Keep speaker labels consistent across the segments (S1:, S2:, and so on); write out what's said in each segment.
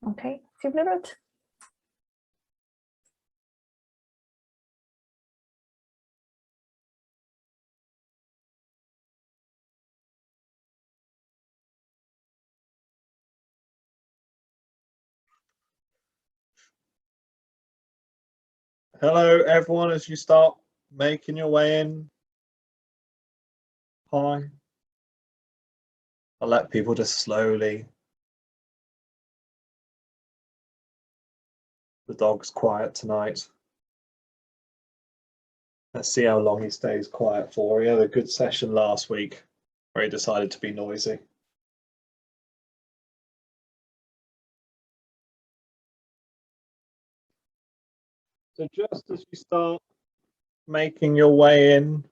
S1: Okej, super.
S2: Hello, everyone, as you start making your way in. Hi. I'll let people just slowly. The dog's quiet tonight. Let's see how long he stays quiet for. He had a good session last week where he decided to be noisy. So just as you start making your way in,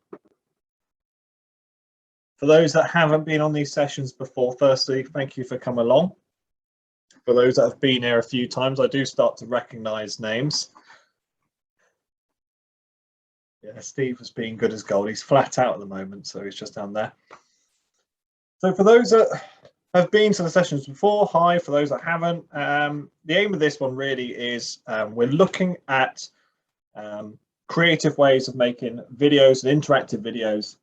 S2: for those that haven't been on these sessions before, firstly, thank you for coming along. For those that have been here a few times, I do start to recognize names. Yeah, Steve was being good as gold. He's flat out at the moment, so he's just down there. So for those that have been to the sessions before, hi. For those that haven't, the aim of this one really is we're looking at creative ways of making videos and interactive videos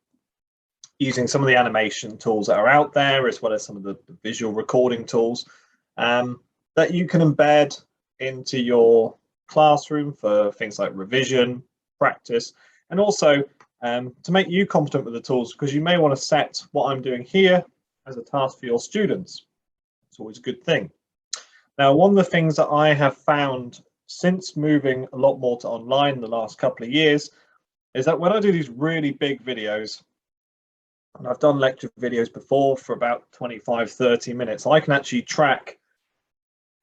S2: using some of the animation tools that are out there, as well as some of the visual recording tools that you can embed into your classroom for things like revision, practice, and also to make you competent with the tools, because you may want to set what I'm doing here as a task for your students. It's always a good thing. Now, one of the things that I have found since moving a lot more to online the last couple of years is that when I do these really big videos, and I've done lecture videos before for about 25-30 minutes, I can actually track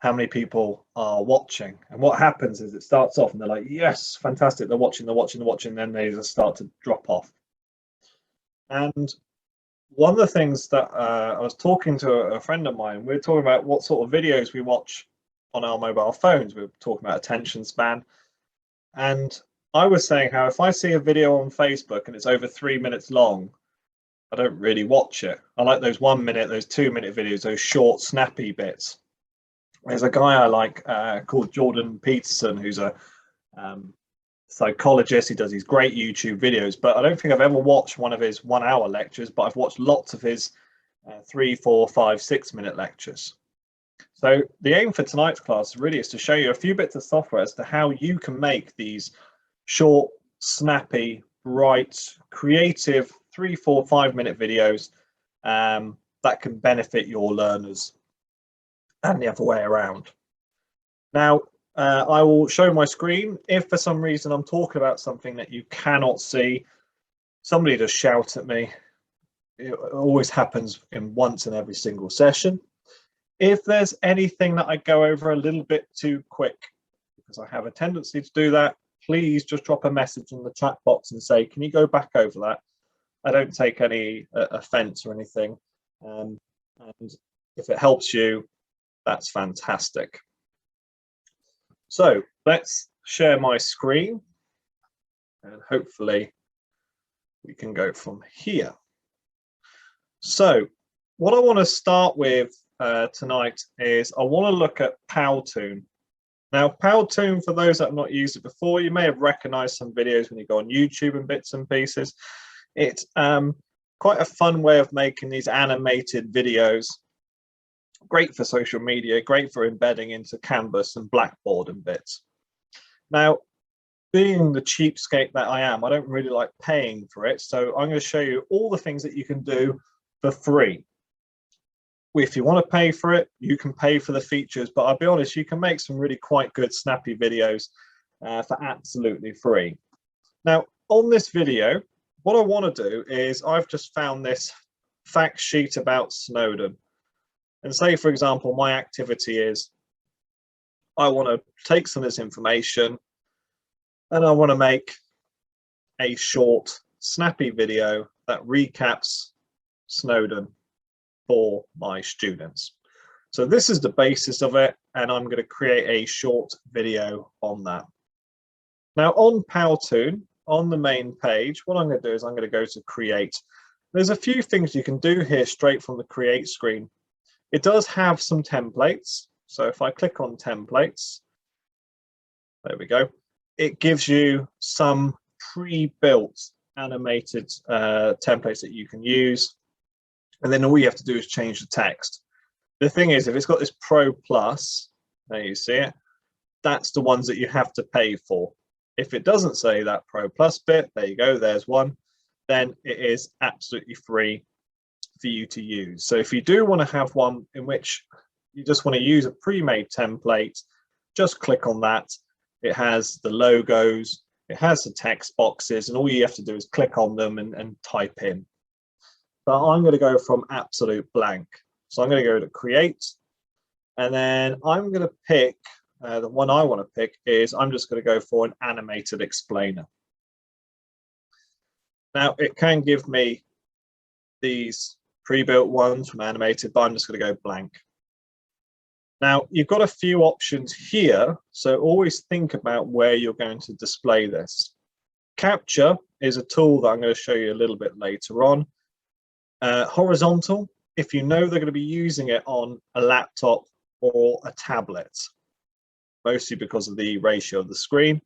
S2: how many people are watching. And what happens is it starts off and they're like, yes, fantastic, they're watching, then they just start to drop off. And one of the things that I was talking to a friend of mine, we were talking about what sort of videos we watch on our mobile phones. We were talking about attention span. And I was saying how if I see a video on Facebook and it's over 3 minutes long, I don't really watch it. I like those 1 minute, those 2 minute videos, those short, snappy bits. There's a guy I like called Jordan Peterson, who's a psychologist. He does these great YouTube videos, but I don't think I've ever watched one of his 1 hour lectures, but I've watched lots of his 3, 4, 5, 6 minute lectures. So the aim for tonight's class really is to show you a few bits of software as to how you can make these short, snappy, bright, creative 3, 4, 5 minute videos that can benefit your learners and the other way around. Now, I will show my screen. If for some reason I'm talking about something that you cannot see, somebody just shout at me. It always happens once in every single session. If there's anything that I go over a little bit too quick, because I have a tendency to do that, please just drop a message in the chat box and say, can you go back over that? I don't take any offense or anything. And if it helps you, that's fantastic. So let's share my screen and hopefully we can go from here. So what I want to start with tonight is I want to look at Powtoon. Now, Powtoon, for those that have not used it before, you may have recognized some videos when you go on YouTube and bits and pieces. It's quite a fun way of making these animated videos. Great for social media, great for embedding into Canvas and Blackboard and bits. Now, being the cheapskate that I am, I don't really like paying for it. So I'm going to show you all the things that you can do for free. If you want to pay for it, you can pay for the features, but I'll be honest, you can make some really quite good snappy videos for absolutely free. Now, on this video, what I want to do is I've just found this fact sheet about Snowden. And say, for example, my activity is I want to take some of this information and I want to make a short, snappy video that recaps Snowden for my students. So this is the basis of it, and I'm going to create a short video on that. Now on Powtoon, on the main page, what I'm going to do is I'm going to go to Create. There's a few things you can do here straight from the Create screen. It does have some templates, So if I click on templates, there we go. It gives you some pre-built animated templates that you can use. And then all you have to do is change the text. The thing is, if it's got this Pro Plus, there you see it, that's the ones that you have to pay for. If it doesn't say that Pro Plus bit, there you go, there's one, then it is absolutely free for you to use. So if you do want to have one in which you just want to use a pre-made template, just click on that. It has the logos, it has the text boxes, and all you have to do is click on them and type in. But I'm going to go from absolute blank. So I'm going to go to create, and then I'm going to pick, the one I want to pick is, I'm just going to go for an animated explainer. Now it can give me these pre-built ones from animated, but I'm just going to go blank. Now you've got a few options here, so always think about where you're going to display this. Capture is a tool that I'm going to show you a little bit later on. Horizontal, if you know they're going to be using it on a laptop or a tablet, mostly because of the ratio of the screen.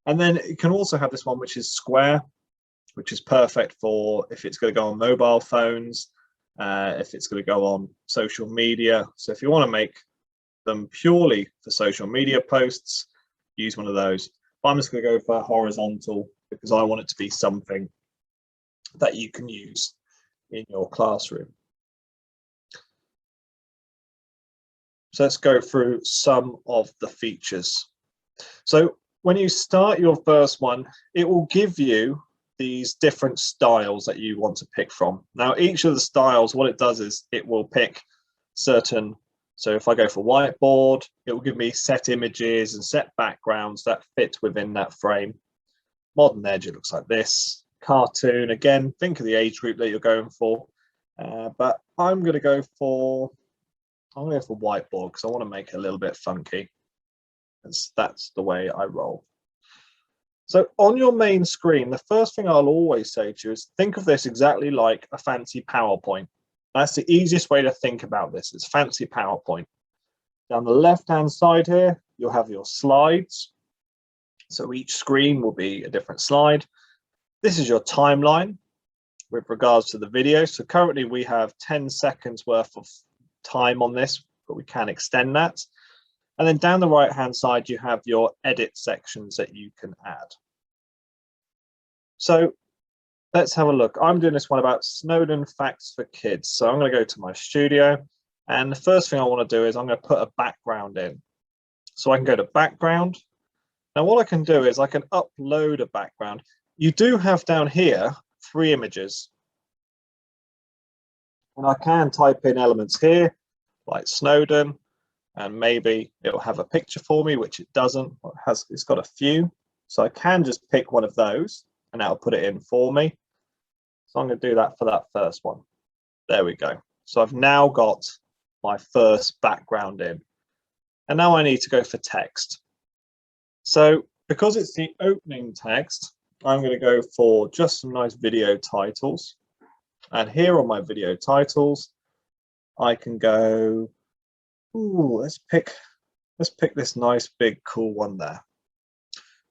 S2: And then you can also have this one, which is square, which is perfect for if it's going to go on mobile phones, if it's going to go on social media. So if you want to make them purely for social media posts, use one of those. But I'm just going to go for horizontal because I want it to be something that you can use in your classroom. So let's go through some of the features. So when you start your first one, it will give you these different styles that you want to pick from. Now, each of the styles, what it does is it will pick certain, so if I go for whiteboard, it will give me set images and set backgrounds that fit within that frame. Modern Edge, it looks like this. Cartoon, again, think of the age group that you're going for. But I'm going to go for whiteboard because I want to make it a little bit funky. That's the way I roll. So on your main screen, the first thing I'll always say to you is think of this exactly like a fancy PowerPoint. That's the easiest way to think about this. It's fancy PowerPoint. Down the left-hand side here, you'll have your slides. So each screen will be a different slide. This is your timeline with regards to the video. So currently we have 10 seconds worth of time on this, but we can extend that. And then down the right hand side, you have your edit sections that you can add. So let's have a look. I'm doing this one about Snowden facts for kids. So I'm going to go to my studio. And the first thing I want to do is I'm going to put a background in. So I can go to background. Now what I can do is I can upload a background. You do have down here 3 images. And I can type in elements here, like Snowden, and maybe it'll have a picture for me, which it doesn't. It's got a few. So I can just pick one of those and that'll put it in for me. So I'm going to do that for that first one. There we go. So I've now got my first background in. And now I need to go for text. So because it's the opening text, I'm going to go for just some nice video titles. And here on my video titles, I can go, ooh, let's pick this nice big cool one there.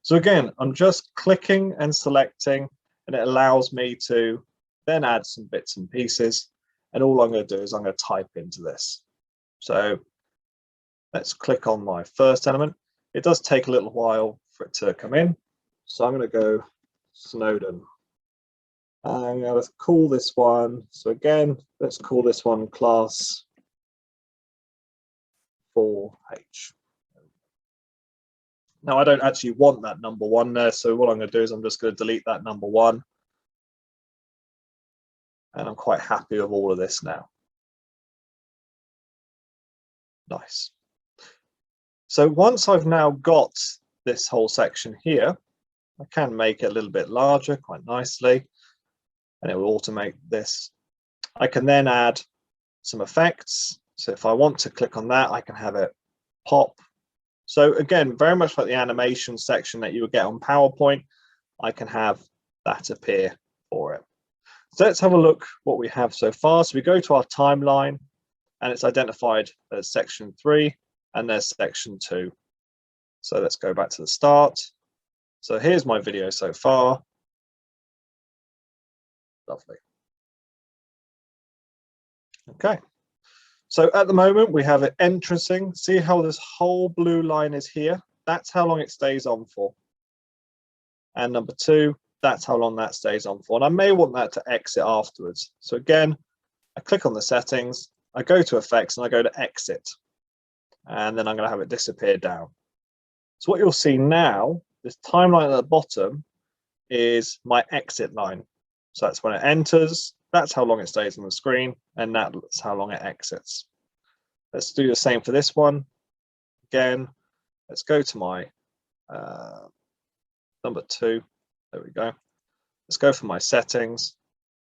S2: So again, I'm just clicking and selecting, and it allows me to then add some bits and pieces. And all I'm going to do is I'm going to type into this. So let's click on my first element. It does take a little while for it to come in. So I'm going to go Snowden. I'm going to call this one. So again, let's call this one class 4H. Now I don't actually want that number 1 there. So what I'm going to do is I'm just going to delete that number 1. And I'm quite happy with all of this now. Nice. So once I've now got this whole section here, I can make it a little bit larger quite nicely. And it will automate this. I can then add some effects. So if I want to click on that, I can have it pop. So again, very much like the animation section that you would get on PowerPoint, I can have that appear for it. So let's have a look what we have so far. So we go to our timeline and it's identified as section 3. and there's section 2. So let's go back to the start. So here's my video so far. Lovely. Okay. So at the moment we have it entrancing. See how this whole blue line is here? That's how long it stays on for. And number 2, that's how long that stays on for. And I may want that to exit afterwards. So again, I click on the settings, I go to effects and I go to exit. And then I'm going to have it disappear down. So what you'll see now, this timeline at the bottom is my exit line. So that's when it enters, that's how long it stays on the screen, and that's how long it exits. Let's do the same for this one. Again, let's go to my number 2. There we go. Let's go for my settings,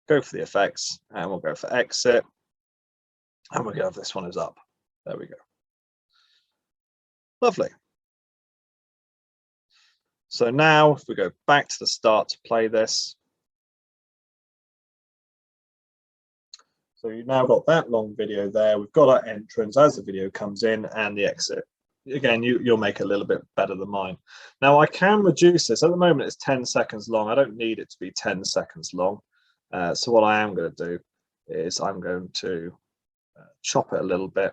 S2: go for the effects, and we'll go for exit. And we'll go if this one is up. There we go. Lovely. So now if we go back to the start to play this. So you've now got that long video there. We've got our entrance as the video comes in and the exit. Again, you'll make it a little bit better than mine. Now I can reduce this. At the moment it's 10 seconds long. I don't need it to be 10 seconds long. So what I am going to do is I'm going to chop it a little bit.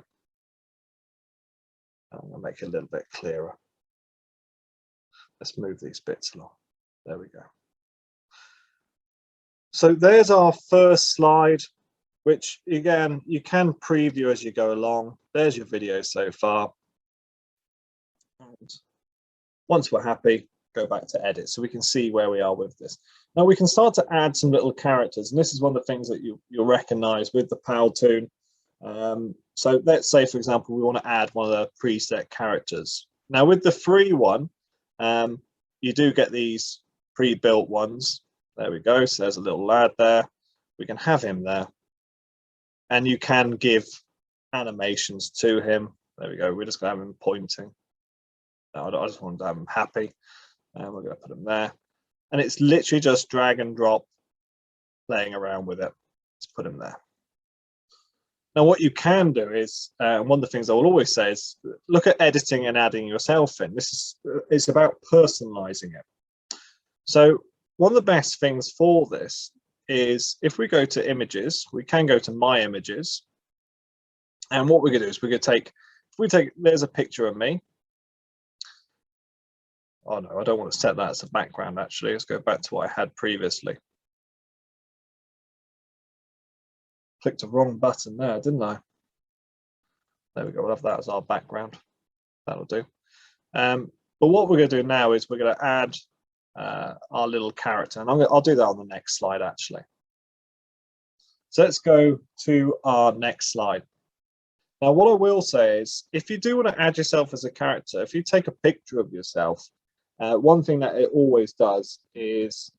S2: I'm going to make it a little bit clearer. Let's move these bits along. There we go. So there's our first slide, which again, you can preview as you go along. There's your video so far. And once we're happy, go back to edit so we can see where we are with this. Now we can start to add some little characters, and this is one of the things that you'll recognize with the Powtoon. So let's say, for example, we want to add one of the preset characters. Now with the free one, you do get these pre-built ones. There we go. So there's a little lad there. We can have him there. And you can give animations to him. There we go. We're just going to have him pointing. No, I just want to have him happy. And we're going to put him there. And it's literally just drag and drop, playing around with it. Let's put him there. Now, what you can do is, one of the things I will always say is, look at editing and adding yourself in. This is about personalizing it. So one of the best things for this is if we go to images, we can go to my images. And what we're going to do is we're going to take, there's a picture of me. Oh no, I don't want to set that as a background actually. Let's go back to what I had previously. Clicked the wrong button there, didn't I? There we go, we'll have that as our background. That'll do. But what we're going to do now is we're going to add our little character, and I'll do that on the next slide actually. So let's go to our next slide. Now what I will say is, if you do want to add yourself as a character, if you take a picture of yourself, one thing that it always does is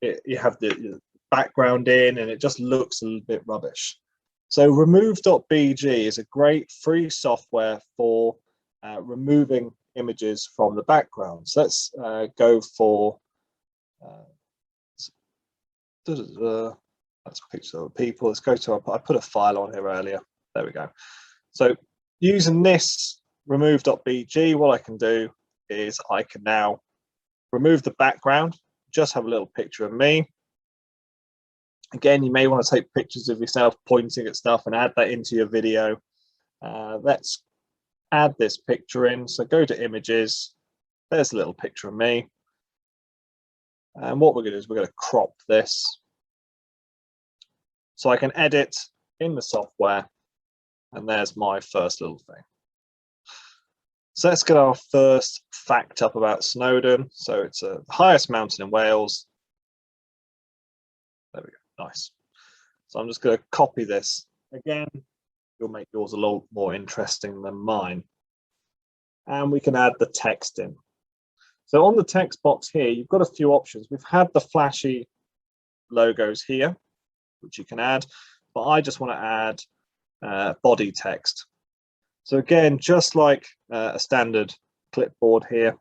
S2: you have the background in and it just looks a little bit rubbish. So remove.bg is a great free software for removing images from the background. So let's go for that's pictures of people. Let's go to I put a file on here earlier. There we go. So using this remove.bg, what I can do is I can now remove the background, just have a little picture of me. Again, you may want to take pictures of yourself pointing at stuff and add that into your video. Let's add this picture in. So go to images. There's a little picture of me. And what we're going to do is we're going to crop this. So I can edit in the software. And there's my first little thing. So let's get our first fact up about Snowdon. So it's the highest mountain in Wales. There we go, nice. So I'm just going to copy this. Again, you'll make yours a lot more interesting than mine. And we can add the text in. So on the text box here, you've got a few options. We've had the flashy logos here, which you can add, but I just want to add body text. So again, just like a standard clipboard here,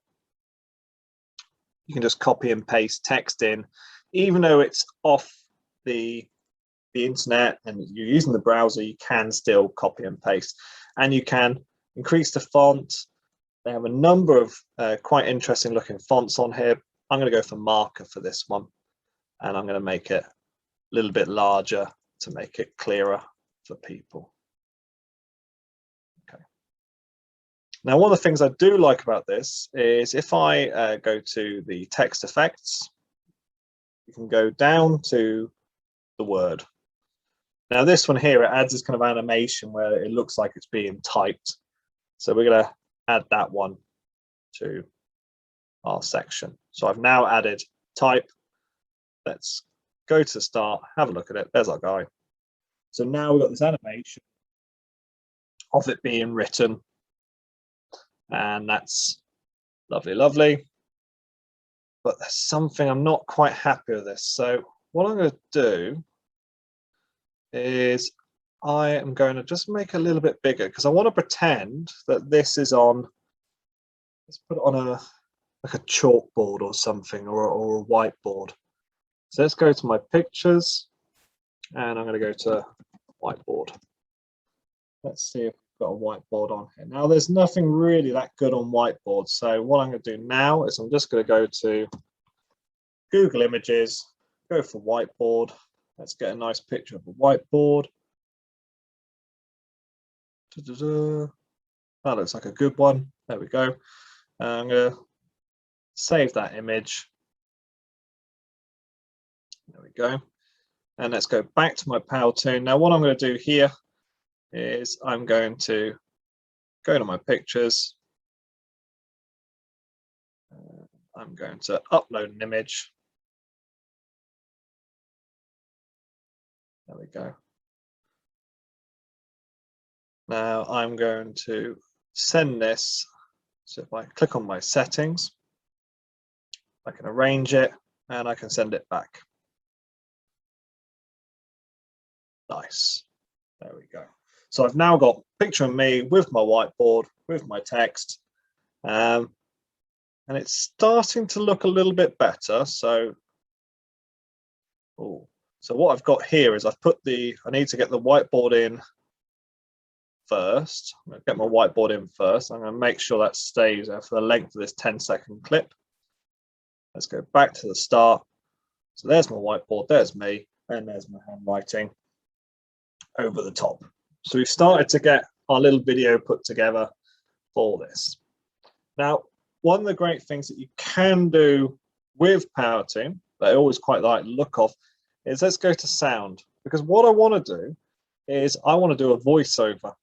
S2: you can just copy and paste text in, even though it's off the internet and you're using the browser, you can still copy and paste. And you can, increase the font. They have a number of quite interesting looking fonts on here. I'm going to go for marker for this one, and I'm going to make it a little bit larger to make it clearer for people. Okay. Now, one of the things I do like about this is if I go to the text effects, you can go down to the word. Now, this one here, it adds this kind of animation where it looks like it's being typed. So we're going to add that one to our section. So I've now added type. Let's go to the start, have a look at it. There's our guy. So now we've got this animation of it being written. And that's lovely, lovely. But there's something I'm not quite happy with this. So what I'm going to do is I am going to just make it a little bit bigger because I want to pretend that this is on, let's put it on a like a chalkboard or something, or a whiteboard. So let's go to my pictures and I'm going to go to whiteboard. Let's see if we've got a whiteboard on here. Now there's nothing really that good on whiteboard. So what I'm going to do now is I'm just going to go to Google Images, go for whiteboard. Let's get a nice picture of a whiteboard. That looks like a good one. There we go. I'm going to save that image. There we go. And let's go back to my Powtoon. Now what I'm going to do here is I'm going to go to my pictures. I'm going to upload an image. There we go. Now I'm going to send this. So if I click on my settings, I can arrange it and I can send it back. Nice. There we go. So I've now got a picture of me with my whiteboard, with my text, and it's starting to look a little bit better. So, so what I've got here is I've put I need to get the whiteboard in first. I'm going to get my whiteboard in first. I'm going to make sure that stays there for the length of this 10-second clip. Let's go back to the start. So there's my whiteboard, there's me, and there's my handwriting over the top. So we've started to get our little video put together for this. Now, one of the great things that you can do with Powtoon that I always quite like the look of is let's go to sound, because what I want to do is I want to do a voiceover,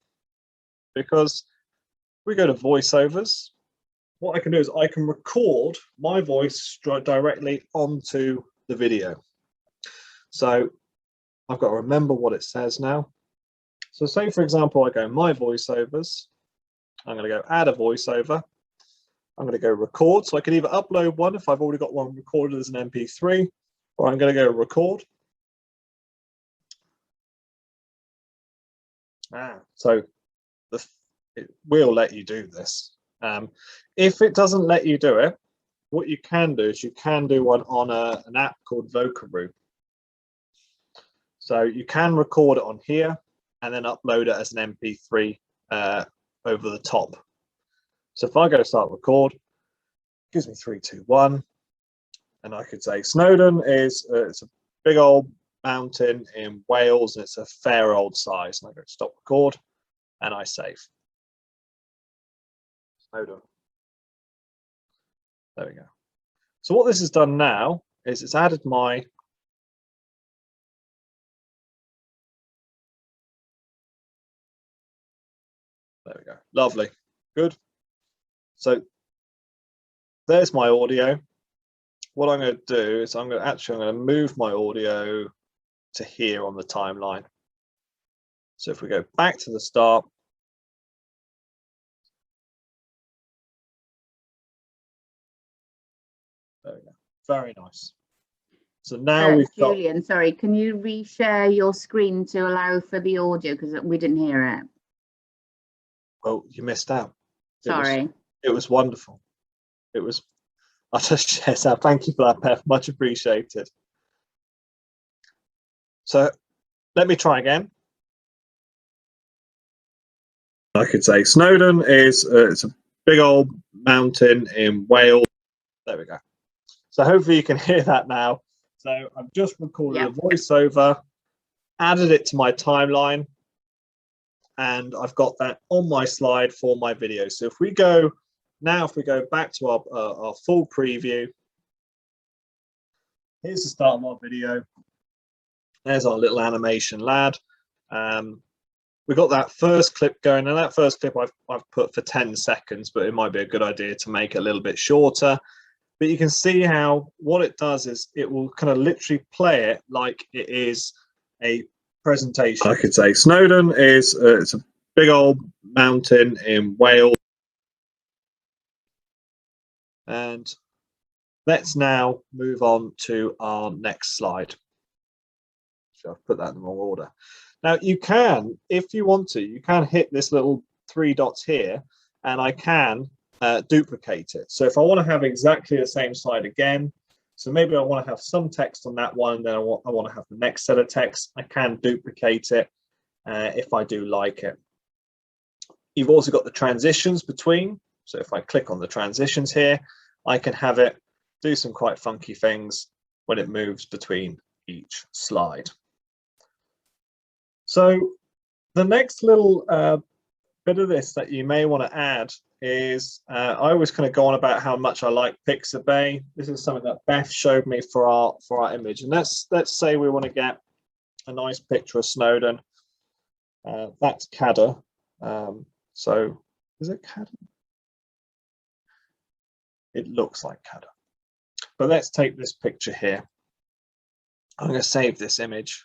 S2: because we go to voiceovers. What I can do is I can record my voice directly onto the video. So I've got to remember what it says now. So say, for example, I go my voiceovers. I'm going to go add a voiceover. I'm going to go record. So I can either upload one if I've already got one recorded as an MP3, or I'm going to go record. So it will let you do this. If it doesn't let you do it, what you can do is you can do one on an app called Voiceover. So you can record it on here and then upload it as an MP3 over the top. So if I go start record, it gives me 3, 2, 1, and I could say Snowdon is it's a big old mountain in Wales and it's a fair old size. And I go stop record and I save. Snowdon. There we go. So what this has done now is it's added my there we go. Lovely. Good. So there's my audio. What I'm going to do is I'm going to move my audio to here on the timeline. So if we go back to the start, there we go. Very nice. So now we've got
S1: Julian, sorry, can you reshare your screen to allow for the audio, because we didn't hear it?
S2: Oh, you missed out.
S1: Sorry.
S2: It was wonderful. It was. I'll just share that. Thank you for that, Beth. Much appreciated. So let me try again. I could say Snowdon is it's a big old mountain in Wales. There we go. So hopefully you can hear that now. So I've just recorded a voiceover, added it to my timeline, and I've got that on my slide for my video. So if we go back to our full preview, here's the start of our video. There's our little animation lad. We've got that first clip going, and that first clip I've put for 10 seconds, but it might be a good idea to make it a little bit shorter. But you can see how what it does is it will kind of literally play it like it is a presentation. I could say Snowdon is it's a big old mountain in Wales. And let's now move on to our next slide. So I've put that in the wrong order. Now you can, if you want to, you can hit this little 3 dots here, and I can duplicate it. So if I want to have exactly the same slide again, so maybe I want to have some text on that one, then I want to have the next set of text, I can duplicate it if I do like it. You've also got the transitions between. So if I click on the transitions here, I can have it do some quite funky things when it moves between each slide. So the next little bit of this that you may want to add is I always kind of go on about how much I like Pixabay. This is something that Beth showed me for our image, and let's say we want to get a nice picture of Snowdon. That's Cadder. So is it Cadder? It looks like Cadder. But let's take this picture here. I'm going to save this image.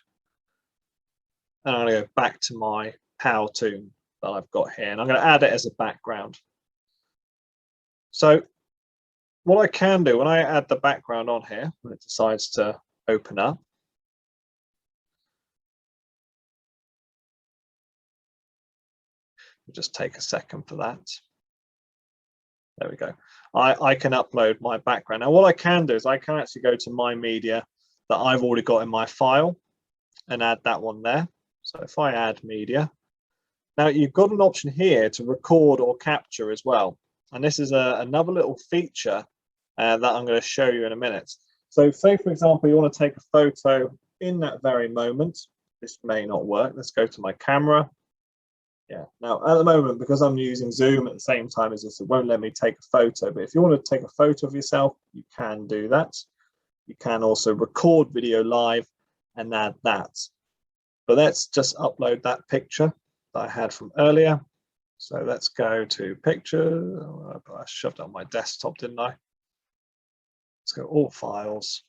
S2: And I'm going to go back to my Powtoon that I've got here. And I'm going to add it as a background. So what I can do when I add the background on here, when it decides to open up, we'll just take a second for that. There we go. I can upload my background. Now what I can do is I can actually go to my media that I've already got in my file and add that one there. So if I add media, now you've got an option here to record or capture as well. And this is another little feature that I'm going to show you in a minute. So say, for example, you want to take a photo in that very moment. This may not work. Let's go to my camera. Yeah, now at the moment, because I'm using Zoom at the same time as this, it won't let me take a photo. But if you want to take a photo of yourself, you can do that. You can also record video live and add that. But let's just upload that picture that I had from earlier. So let's go to picture. Oh, I shoved it on my desktop, didn't I? Let's go all files.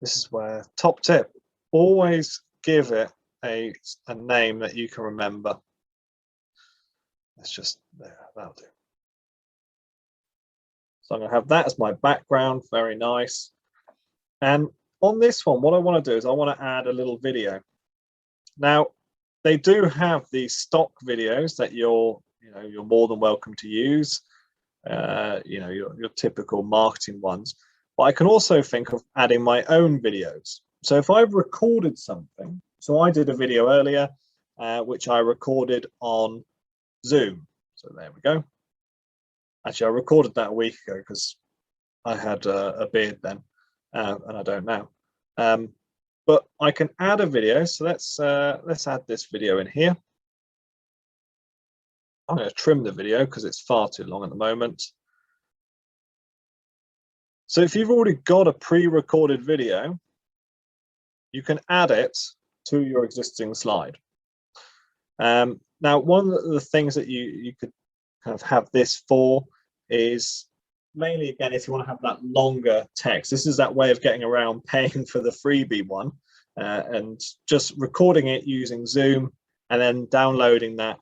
S2: This is where top tip, always give it a name that you can remember. Let's just there, that'll do. So I'm going to have that as my background, very nice. And on this one, what I want to do is I want to add a little video. Now, they do have these stock videos that you're more than welcome to use. Your typical marketing ones. But I can also think of adding my own videos. So if I've recorded something, so I did a video earlier, which I recorded on Zoom. So there we go. Actually, I recorded that a week ago because I had a beard then, and I don't now. But I can add a video. So let's add this video in here. I'm going to trim the video because it's far too long at the moment. So if you've already got a pre-recorded video, you can add it to your existing slide. Now, one of the things that you could kind of have this for is mainly, again, if you want to have that longer text. This is that way of getting around paying for the freebie one and just recording it using Zoom and then downloading that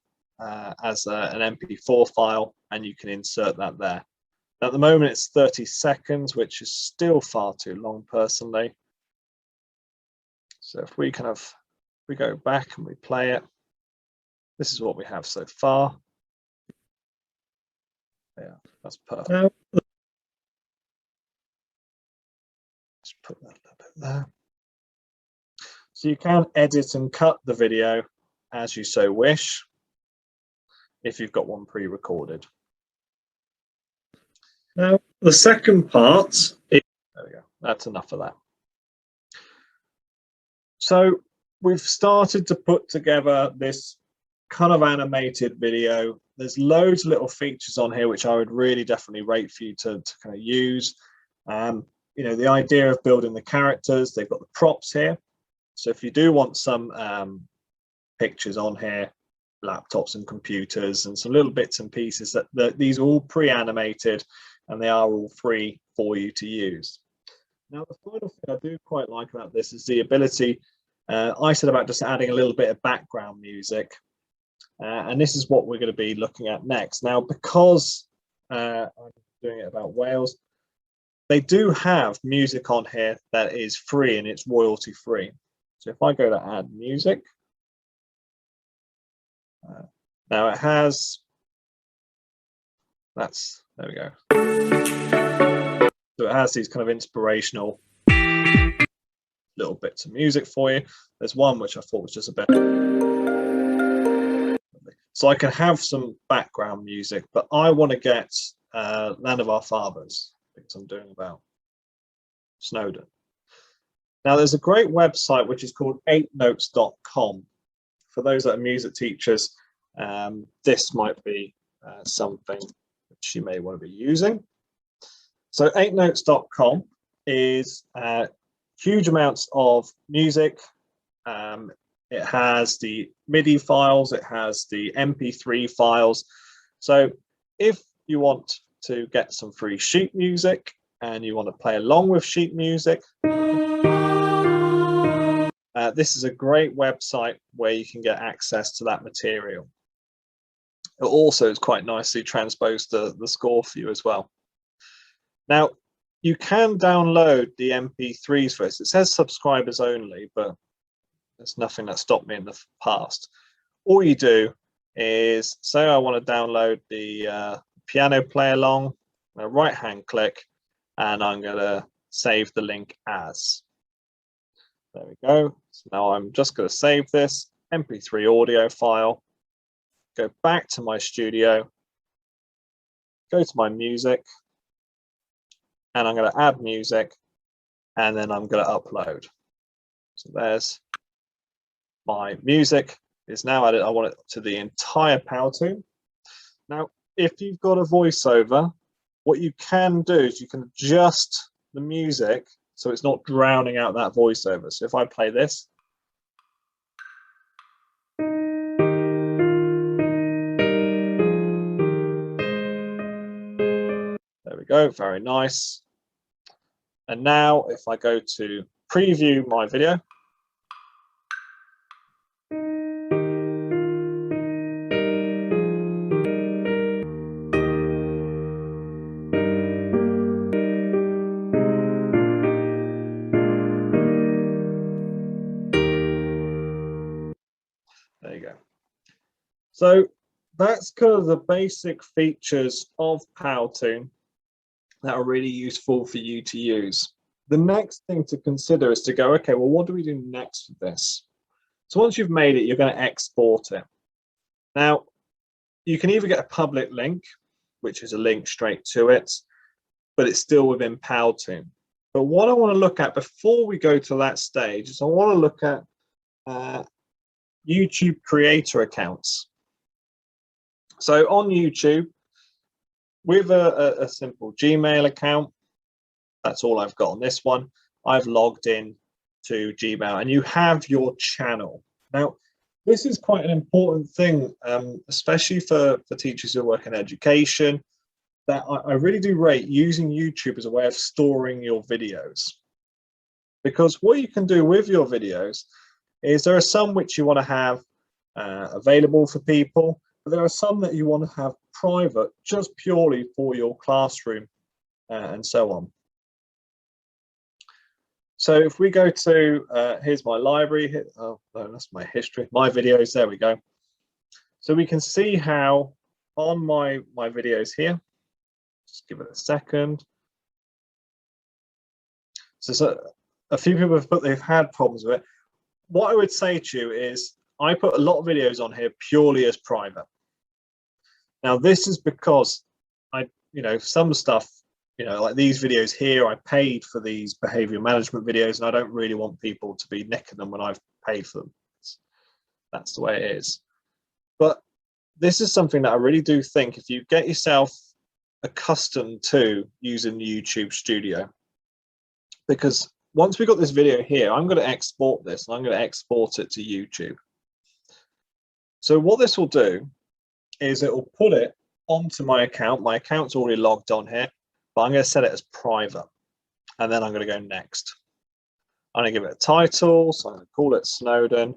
S2: as an MP4 file, and you can insert that there. At the moment, it's 30 seconds, which is still far too long, personally. So if we go back and we play it, this is what we have so far. Yeah, that's perfect. Let's put that a little bit there. So you can edit and cut the video as you so wish if you've got one pre-recorded. Now, the second part is, there we go, that's enough of that. So we've started to put together this kind of animated video. There's loads of little features on here which I would really definitely rate for you to kind of use. You know, the idea of building the characters, they've got the props here. So if you do want some pictures on here, laptops and computers and some little bits and pieces, that these are all pre-animated and they are all free for you to use. Now, the final thing I do quite like about this is the ability, I said about just adding a little bit of background music. And this is what we're going to be looking at next. Now, because I'm doing it about Wales, they do have music on here that is free and it's royalty free. So if I go to add music, now it has, there we go. So it has these kind of inspirational little bits of music for you. There's one which I thought was just a bit. So I can have some background music, but I want to get Land of Our Fathers, because I'm doing about Snowdon. Now, there's a great website which is called Eightnotes.com. For those that are music teachers, this might be something which you may want to be using. So Eightnotes.com is huge amounts of music. It has the MIDI files, it has the MP3 files. So if you want to get some free sheet music and you want to play along with sheet music, this is a great website where you can get access to that material. It also is quite nicely transposed the score for you as well. Now, you can download the MP3s for this. It says subscribers only, but there's nothing that stopped me in the past. All you do is say I want to download the piano play along, right hand click, and I'm going to save the link as. There we go. So now I'm just going to save this MP3 audio file, go back to my studio, go to my music, and I'm going to add music, and then I'm going to upload. So there's my music is now added. I want it to the entire Powtoon. Now, if you've got a voiceover, what you can do is you can adjust the music so it's not drowning out that voiceover. So if I play this, there we go, very nice. And now if I go to preview my video, there you go. So that's kind of the basic features of Powtoon that are really useful for you to use. The next thing to consider is to go, okay, well, what do we do next with this? So once you've made it, you're going to export it. Now, you can either get a public link, which is a link straight to it, but it's still within Powtoon. But what I want to look at before we go to that stage is I want to look at YouTube creator accounts. So on YouTube, with a simple Gmail account, that's all I've got on this one. I've logged in to Gmail and you have your channel. Now, this is quite an important thing, especially for teachers who work in education, that I really do rate using YouTube as a way of storing your videos. Because what you can do with your videos is there are some which you want to have available for people, but there are some that you want to have private just purely for your classroom and so on. So if we go to, here's my library, oh no, that's my history, my videos, there we go. So we can see how on my videos here, just give it a second. So a few people have put they've had problems with it. What I would say to you is I put a lot of videos on here purely as private. Now, this is because some stuff, like these videos here, I paid for these behavior management videos, and I don't really want people to be nicking them when I've paid for them. That's the way it is. But this is something that I really do think, if you get yourself accustomed to using YouTube Studio, because once we've got this video here, I'm going to export this, and I'm going to export it to YouTube. So what this will do is it will put it onto my account. My account's already logged on here, but I'm going to set it as private, and then I'm going to go next. I'm going to give it a title, so I'm going to call it Snowden.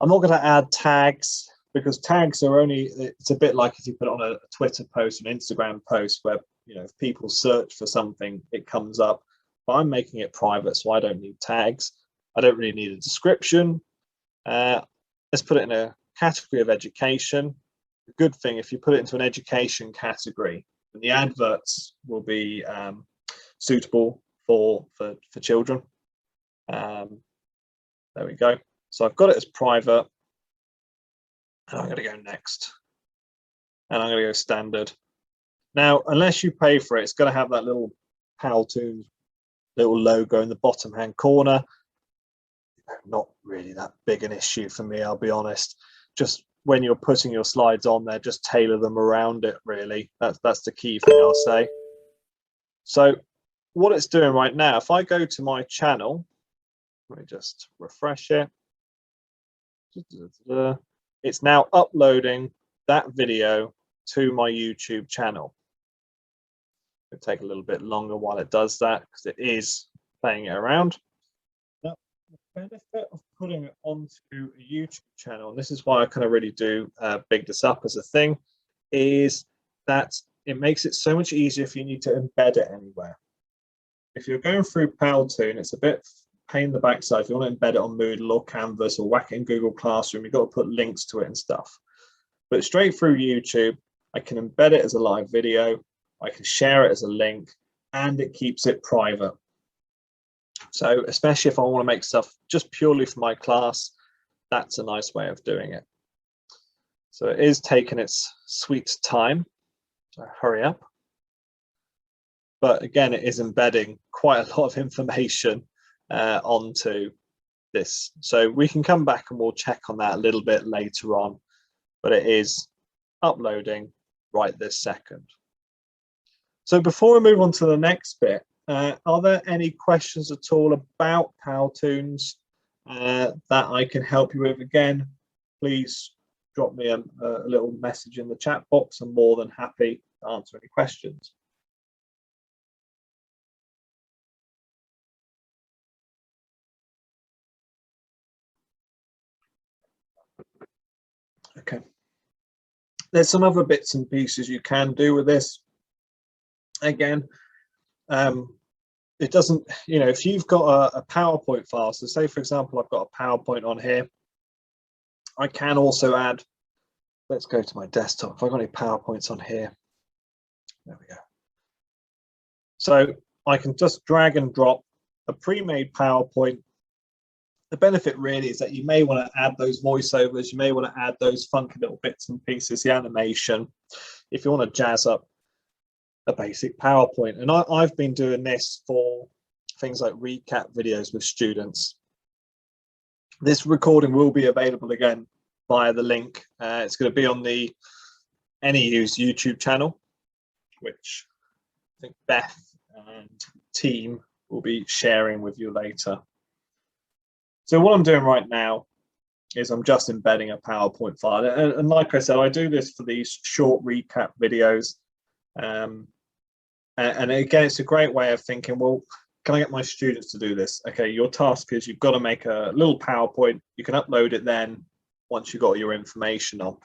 S2: I'm not going to add tags, because tags are only, it's a bit like if you put it on a Twitter post, an Instagram post, where if people search for something, it comes up. But I'm making it private, so I don't need tags. I don't really need a description. Let's put it in a category of education. The good thing, if you put it into an education category, then the adverts will be suitable for children. There we go. So I've got it as private, and I'm going to go next, and I'm going to go standard. Now, unless you pay for it, it's going to have that little Powtoon little logo in the bottom hand corner. Not really that big an issue for me, I'll be honest. Just when you're putting your slides on there, just tailor them around it, really. That's the key thing I'll say. So what it's doing right now, if I go to my channel, let me just refresh it. It's now uploading that video to my YouTube channel. It'll take a little bit longer while it does that, because it is playing it around. Now, the benefit of putting it onto a YouTube channel, and this is why I kind of really do big this up as a thing, is that it makes it so much easier if you need to embed it anywhere. If you're going through Powtoon, it's a bit pain in the backside. If you want to embed it on Moodle or Canvas or whack it in Google Classroom, you've got to put links to it and stuff. But straight through YouTube, I can embed it as a live video, I can share it as a link, and it keeps it private. So especially if I want to make stuff just purely for my class, that's a nice way of doing it. So it is taking its sweet time, so hurry up. But again, it is embedding quite a lot of information onto this. So we can come back and we'll check on that a little bit later on, but it is uploading right this second. So before we move on to the next bit, are there any questions at all about Powtoons that I can help you with? Again, please drop me a little message in the chat box. I'm more than happy to answer any questions. Okay. There's some other bits and pieces you can do with this. Again, it doesn't, if you've got a PowerPoint file, so say for example, I've got a PowerPoint on here, I can also add, let's go to my desktop. If I've got any PowerPoints on here, there we go. So I can just drag and drop a pre-made PowerPoint. The benefit really is that you may want to add those voiceovers, you may want to add those funky little bits and pieces, the animation, if you want to jazz up a basic PowerPoint. And I've been doing this for things like recap videos with students. This recording will be available again via the link. It's going to be on the NEU's YouTube channel, which I think Beth and team will be sharing with you later. So what I'm doing right now is I'm just embedding a PowerPoint file. And like I said, I do this for these short recap videos. And again, it's a great way of thinking, well, can I get my students to do this? Okay, your task is you've got to make a little PowerPoint. You can upload it then once you've got your information on.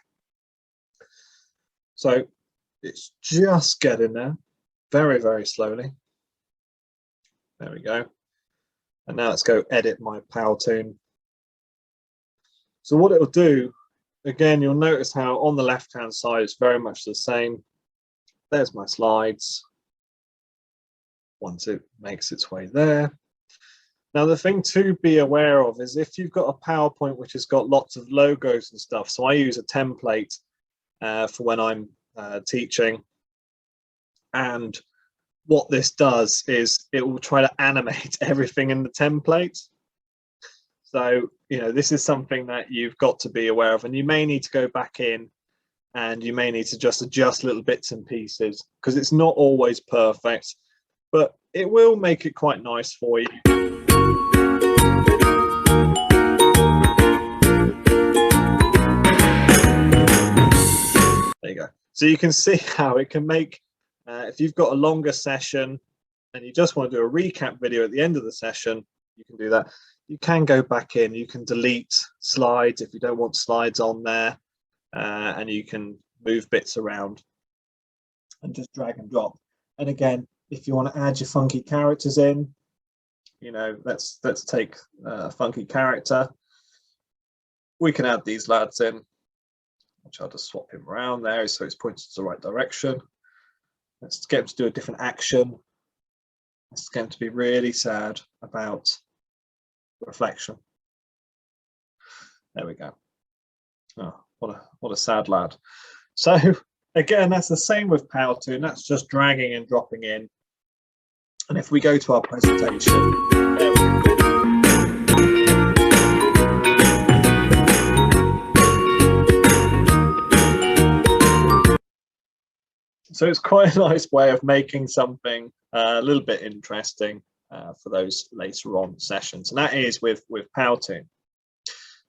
S2: So it's just getting there very, very slowly. There we go. And now let's go edit my Powtoon. So what it'll do, again, you'll notice how on the left-hand side, it's very much the same. There's my slides. Once it makes its way there, Now, the thing to be aware of is if you've got a PowerPoint which has got lots of logos and stuff, so I use a template for when I'm teaching, and what this does is it will try to animate everything in the template. So, you know, this is something that you've got to be aware of, and you may need to go back in and you may need to just adjust little bits and pieces because it's not always perfect, but it will make it quite nice for you. There you go. So you can see how it can make, if you've got a longer session and you just want to do a recap video at the end of the session, you can do that. You can go back in, you can delete slides if you don't want slides on there, and you can move bits around and just drag and drop. And again, if you want to add your funky characters in, you know, let's take a funky character. We can add these lads in, which I'll just swap him around there so it's pointed to the right direction. Let's get him to do a different action. Let's get him to be really sad about reflection. There we go. Oh, what a sad lad. So again, that's the same with Powtoon. That's just dragging and dropping in. And if we go to our presentation, so it's quite a nice way of making something a little bit interesting for those later on sessions, and that is with Powtoon.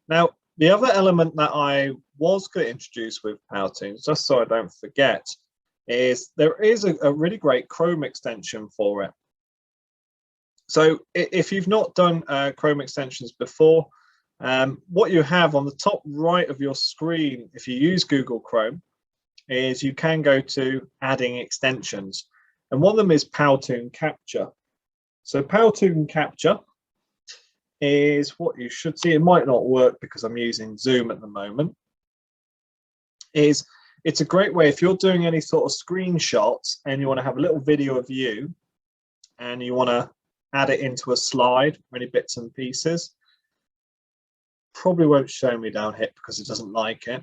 S2: Now, the other element that I was going to introduce with Powtoon, just so I don't forget, is there is a really great Chrome extension for it. So if you've not done Chrome extensions before, what you have on the top right of your screen, if you use Google Chrome, is you can go to adding extensions, and one of them is Powtoon Capture. So Powtoon Capture is what you should see. It might not work because I'm using Zoom at the moment. It's a great way if you're doing any sort of screenshots and you want to have a little video of you and you want to add it into a slide, any bits and pieces. Probably won't show me down here because it doesn't like it.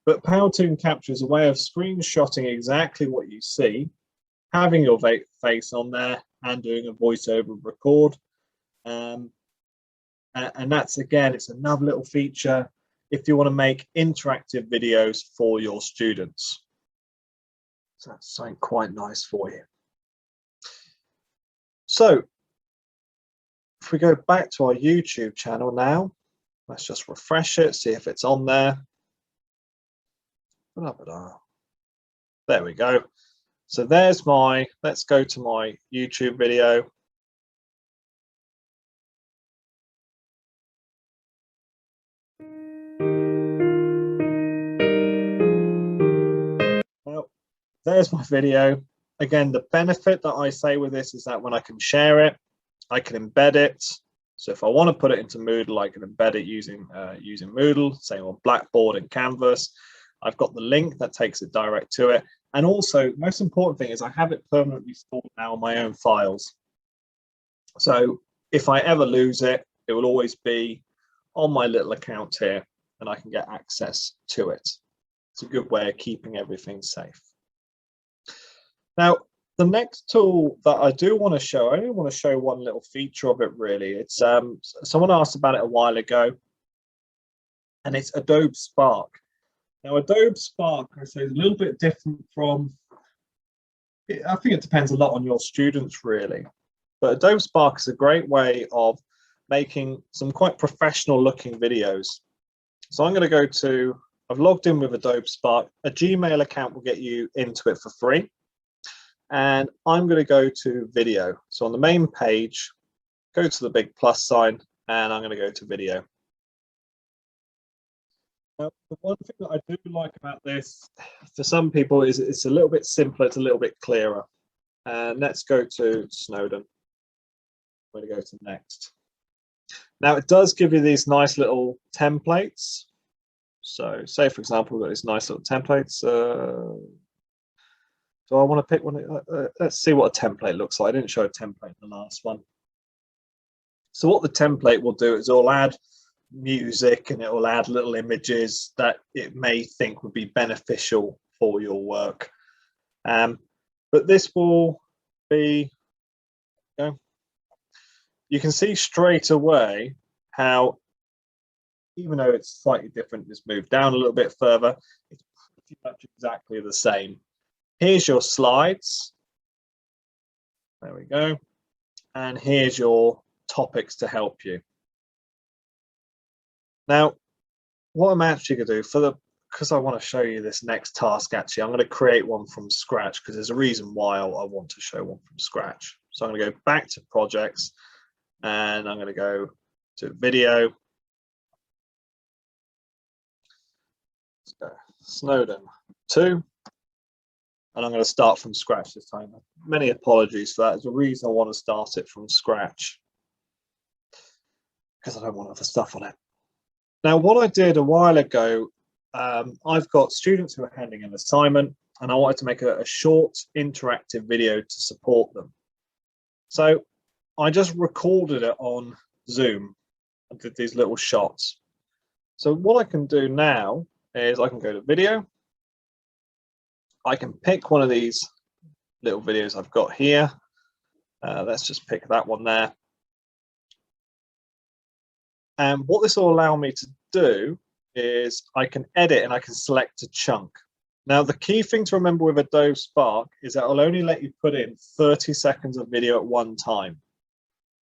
S2: But Powtoon Capture is a way of screenshotting exactly what you see, having your face on there and doing a voiceover record. And that's, again, it's another little feature if you want to make interactive videos for your students. So that's something quite nice for you. So if we go back to our YouTube channel now, let's just refresh it, see if it's on there. There we go. So there's my, let's go to my YouTube video. Well, there's my video. Again, the benefit that I say with this is that when I can share it, I can embed it. So if I want to put it into Moodle, I can embed it using Moodle, say on Blackboard and Canvas. I've got the link that takes it direct to it. And also, most important thing is I have it permanently stored now on my own files. So if I ever lose it, it will always be on my little account here and I can get access to it. It's a good way of keeping everything safe. Now, the next tool that I do want to show, I only want to show one little feature of it really. It's someone asked about it a while ago, and it's Adobe Spark. Now, Adobe Spark, I say, is a little bit different from, I think it depends a lot on your students really, but Adobe Spark is a great way of making some quite professional looking videos. So I'm going to go to, I've logged in with Adobe Spark. A Gmail account will get you into it for free. And I'm going to go to video. So on the main page, go to the big plus sign, and I'm going to go to video. Now, the one thing that I do like about this, for some people, is it's a little bit simpler, it's a little bit clearer. And let's go to Snowden. I'm going to go to next. Now, it does give you these nice little templates. So say, for example, we've got these nice little templates. Do I want to pick one? Let's see what a template looks like. I didn't show a template in the last one. So what the template will do is it'll add music and it will add little images that it may think would be beneficial for your work. But this will be, you can see straight away how, even though it's slightly different, just move down a little bit further, it's pretty much exactly the same. Here's your slides. There we go. And here's your topics to help you. Now, what I'm actually going to do because I want to show you this next task, actually, I'm going to create one from scratch because there's a reason why I want to show one from scratch. So I'm going to go back to projects and I'm going to go to video. Let's go Snowden 2. And I'm going to start from scratch this time. Many apologies for that. There's a reason I want to start it from scratch because I don't want other stuff on it. Now, what I did a while ago, I've got students who are handing an assignment and I wanted to make a short interactive video to support them. So I just recorded it on Zoom and did these little shots. So what I can do now is I can go to video. I can pick one of these little videos I've got here. Let's just pick that one there. And what this will allow me to do is I can edit and I can select a chunk. Now, the key thing to remember with Adobe Spark is that it'll only let you put in 30 seconds of video at one time.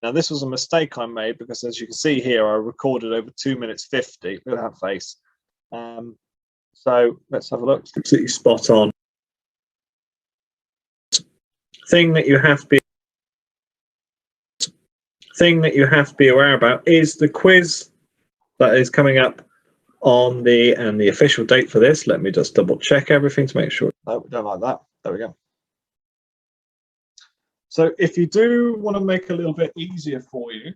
S2: Now, this was a mistake I made because, as you can see here, I recorded over 2 minutes 50. Look at that face. So let's have a look. It's completely spot on. Thing that you have to be aware about is the quiz that is coming up on the official date for this. Let me just double check everything to make sure. No, we don't like that. There we go. So if you do want to make it a little bit easier for you,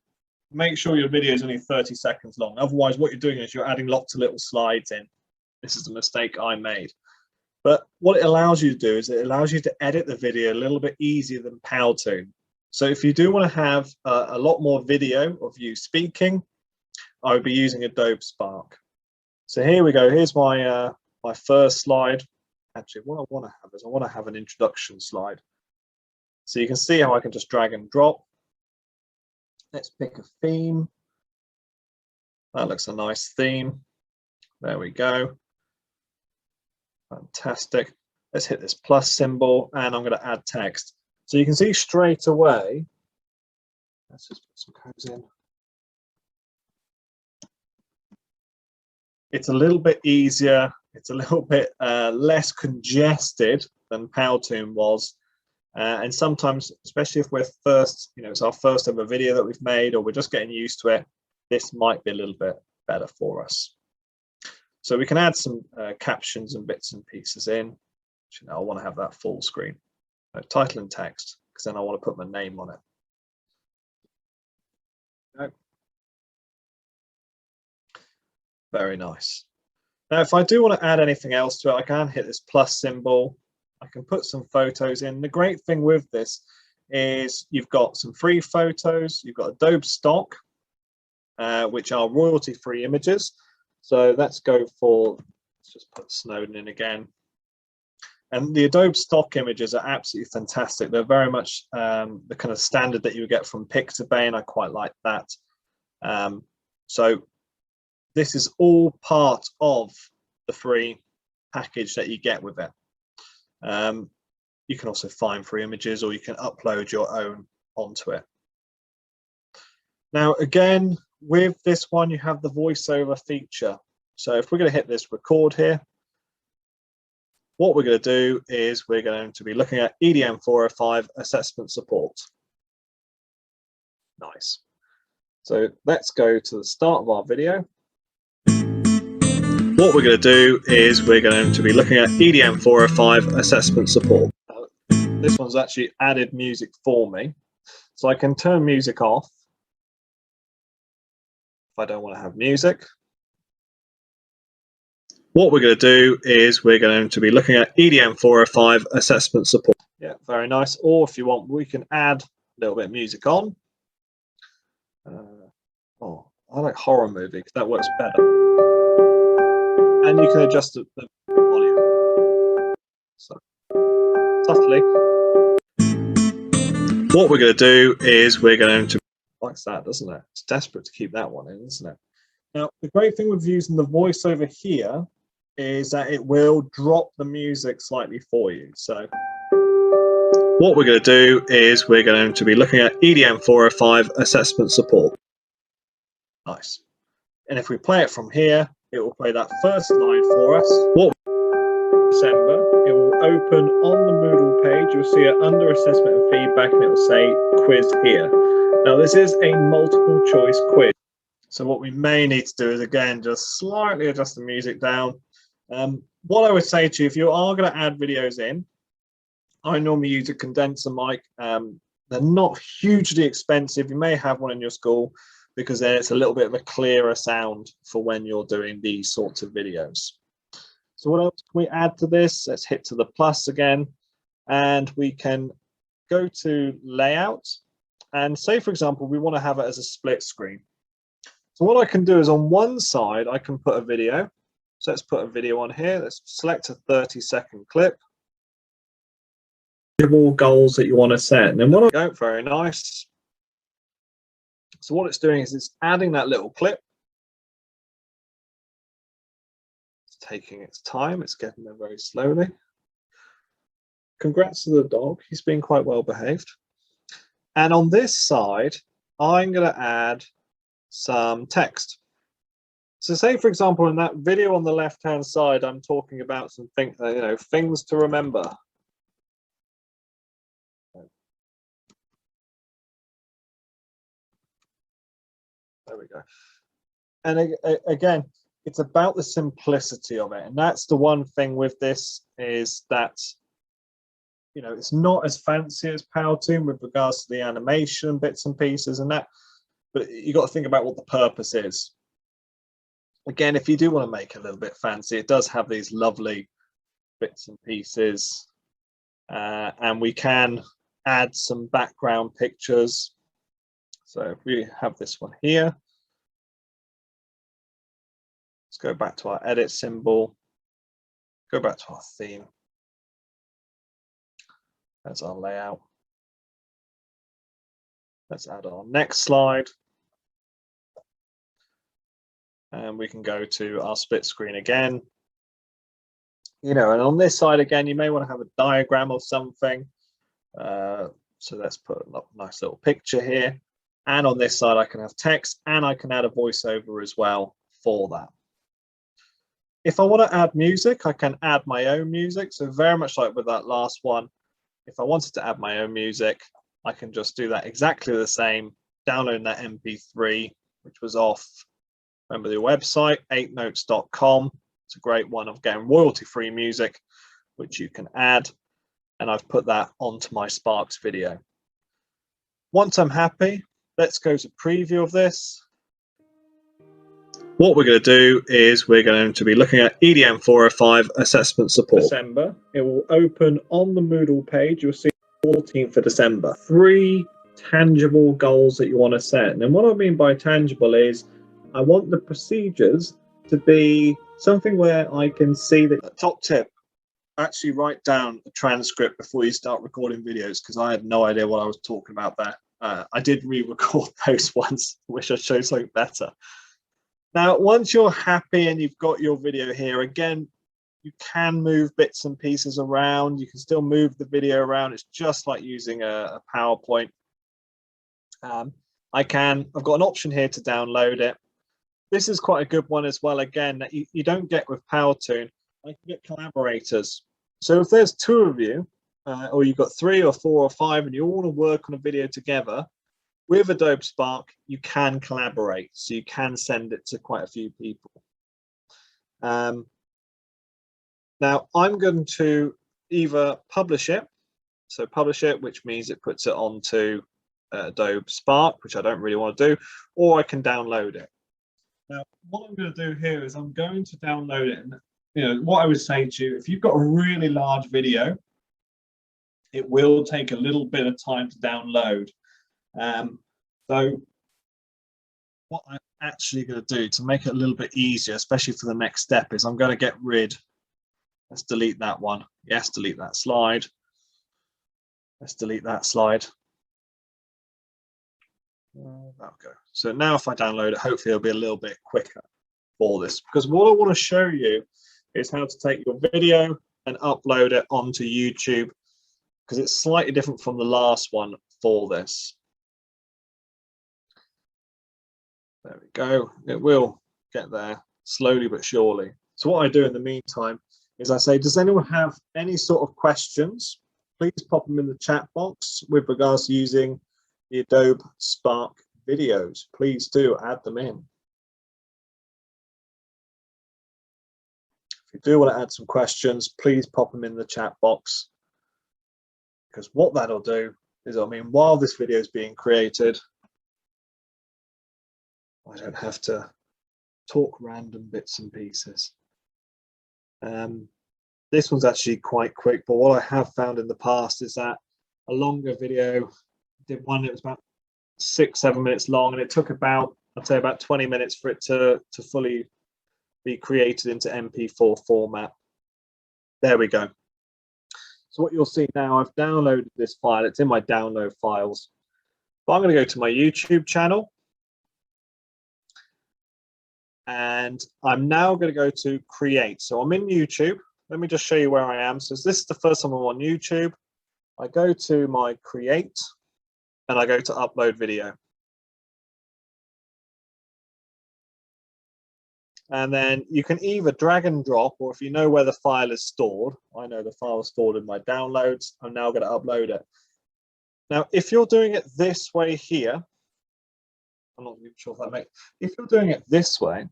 S2: make sure your video is only 30 seconds long. Otherwise, what you're doing is you're adding lots of little slides in. This is a mistake I made. But what it allows you to do is it allows you to edit the video a little bit easier than Powtoon. So if you do want to have a lot more video of you speaking, I would be using Adobe Spark. So here we go. Here's my my first slide. Actually, what I want to have is I want to have an introduction slide. So you can see how I can just drag and drop. Let's pick a theme. That looks a nice theme. There we go. Fantastic. Let's hit this plus symbol and I'm going to add text. So you can see straight away. Let's just put some codes in. It's a little bit easier. It's a little bit less congested than Powtoon was. And sometimes, especially if we're first, it's our first ever video that we've made or we're just getting used to it, this might be a little bit better for us. So we can add some captions and bits and pieces in. I want to have that full screen. Title and text, because then I want to put my name on it. Okay. Very nice. Now, if I do want to add anything else to it, I can hit this plus symbol. I can put some photos in. The great thing with this is you've got some free photos. You've got Adobe Stock, which are royalty-free images. So let's go for, let's just put Snowden in again. And the Adobe Stock images are absolutely fantastic. They're very much the kind of standard that you would get from Pixabay, and I quite like that. So this is all part of the free package that you get with it. You can also find free images or you can upload your own onto it. Now, again, with this one, you have the voiceover feature. So if we're going to hit this record here, what we're going to do is we're going to be looking at EDM 405 assessment support. Nice. So let's go to the start of our video. What we're going to do is we're going to be looking at EDM 405 assessment support. This one's actually added music for me. So I can turn music off if I don't want to have music. What we're going to do is we're going to be looking at EDM 405 assessment support. Yeah, very nice. Or if you want, we can add a little bit of music on. Oh, I like horror movie because that works better. And you can adjust the volume. So subtly. What we're going to do is we're going to likes that, doesn't it? It's desperate to keep that one in, isn't it? Now, the great thing with using the voiceover here is that it will drop the music slightly for you. So what we're going to do is we're going to be looking at EDM 405 assessment support. Nice. And if we play it from here, it will play that first line for us. What December, it will open on the Moodle page. You'll see it under assessment and feedback, and it will say quiz here. Now, this is a multiple choice quiz. So what we may need to do is, again, just slightly adjust the music down. What I would say to you, if you are going to add videos in, I normally use a condenser mic. They're not hugely expensive. You may have one in your school because then it's a little bit of a clearer sound for when you're doing these sorts of videos. So what else can we add to this? Let's hit to the plus again, and we can go to layout and say, for example, we want to have it as a split screen. So what I can do is on one side, I can put a video. So let's put a video on here. Let's select a 30-second clip. All goals that you want to set. And then what I go, very nice. So what it's doing is it's adding that little clip. Taking its time, it's getting there very slowly. Congrats to the dog, he's been quite well behaved. And on this side, I'm going to add some text. So say, for example, in that video on the left hand side, I'm talking about some things to remember. There we go. And again, it's about the simplicity of it, and that's the one thing with this is that it's not as fancy as Powtoon with regards to the animation bits and pieces and that, but you got to think about what the purpose is. Again, if you do want to make it a little bit fancy, it does have these lovely bits and pieces, and we can add some background pictures. So if we have this one here. Let's go back to our edit symbol, go back to our theme. That's our layout. Let's add our next slide. And we can go to our split screen again. And on this side again, you may want to have a diagram of something. So let's put a nice little picture here. And on this side, I can have text and I can add a voiceover as well for that. If I want to add music, I can add my own music. So very much like with that last one, if I wanted to add my own music, I can just do that exactly the same, download that MP3, which was off, remember the website, eightnotes.com. It's a great one of getting royalty-free music, which you can add. And I've put that onto my Sparks video. Once I'm happy, let's go to preview of this. What we're going to do is we're going to be looking at EDM 405 assessment support. December, it will open on the Moodle page. You'll see 14th of December. 3 tangible goals that you want to set. And then what I mean by tangible is I want the procedures to be something where I can see that. Top tip, actually write down a transcript before you start recording videos, because I had no idea what I was talking about there. I did re-record those once. Wish I showed something better. Now, once you're happy and you've got your video here, again, you can move bits and pieces around. You can still move the video around. It's just like using a PowerPoint. I've got an option here to download it. This is quite a good one as well, again, that you don't get with Powtoon. I can get collaborators. So if there's 2 of you, or you've got 3 or 4 or 5, and you all want to work on a video together, with Adobe Spark, you can collaborate. So you can send it to quite a few people. Now, I'm going to either publish it. So publish it, which means it puts it onto Adobe Spark, which I don't really want to do, or I can download it. Now, what I'm going to do here is I'm going to download it. And what I would say to you, if you've got a really large video, it will take a little bit of time to download. So what I'm actually going to do to make it a little bit easier, especially for the next step, is I'm going to get rid. Let's delete that one. Yes, delete that slide. Let's delete that slide. That'll go. So now if I download it, hopefully it'll be a little bit quicker for this, because what I want to show you is how to take your video and upload it onto YouTube, because it's slightly different from the last one for this. There we go. It will get there slowly but surely. So what I do in the meantime is I say, does anyone have any sort of questions? Please pop them in the chat box with regards to using the Adobe Spark videos. Please do add them in. If you do want to add some questions, please pop them in the chat box, because what that'll do is, I mean, while this video is being created, I don't have to talk random bits and pieces. This one's actually quite quick, but what I have found in the past is that a longer video, I did one that was about 6-7 minutes long, and it took about, I'd say about 20 minutes for it to fully be created into MP4 format. There we go. So what you'll see now, I've downloaded this file. It's in my download files. But I'm going to go to my YouTube channel. And I'm now going to go to create. So I'm in YouTube. Let me just show you where I am. So this is the first time I'm on YouTube. I go to my create and I go to upload video. And then you can either drag and drop, or if you know where the file is stored, I know the file is stored in my downloads. I'm now going to upload it. Now, if you're doing it this way here, I'm not even sure if that makes, if you're doing it this way,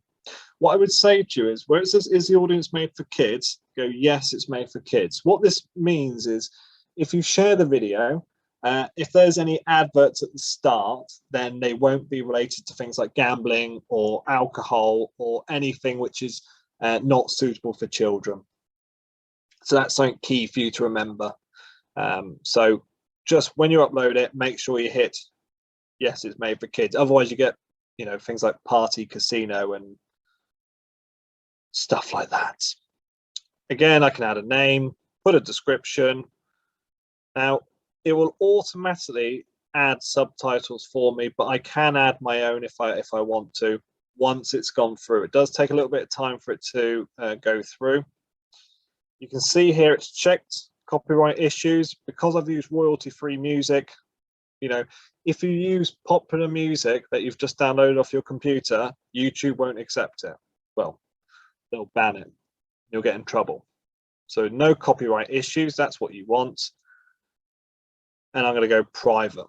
S2: what I would say to you is, where it says, is the audience made for kids? Go, yes, it's made for kids. What this means is, if you share the video, if there's any adverts at the start, then they won't be related to things like gambling or alcohol or anything which is not suitable for children. So that's something key for you to remember. So just when you upload it, make sure you hit, yes, it's made for kids. Otherwise you get, you know, things like party, casino and stuff like that. Again, I can add a name, put a description. Now, it will automatically add subtitles for me, but I can add my own if I want to once it's gone through. It does take a little bit of time for it to go through. You can see here it's checked copyright issues. Because I've used royalty-free music, you know, if you use popular music that you've just downloaded off your computer, YouTube won't accept it. Well, they'll ban it. You'll get in trouble. So no copyright issues, that's what you want. And I'm going to go private,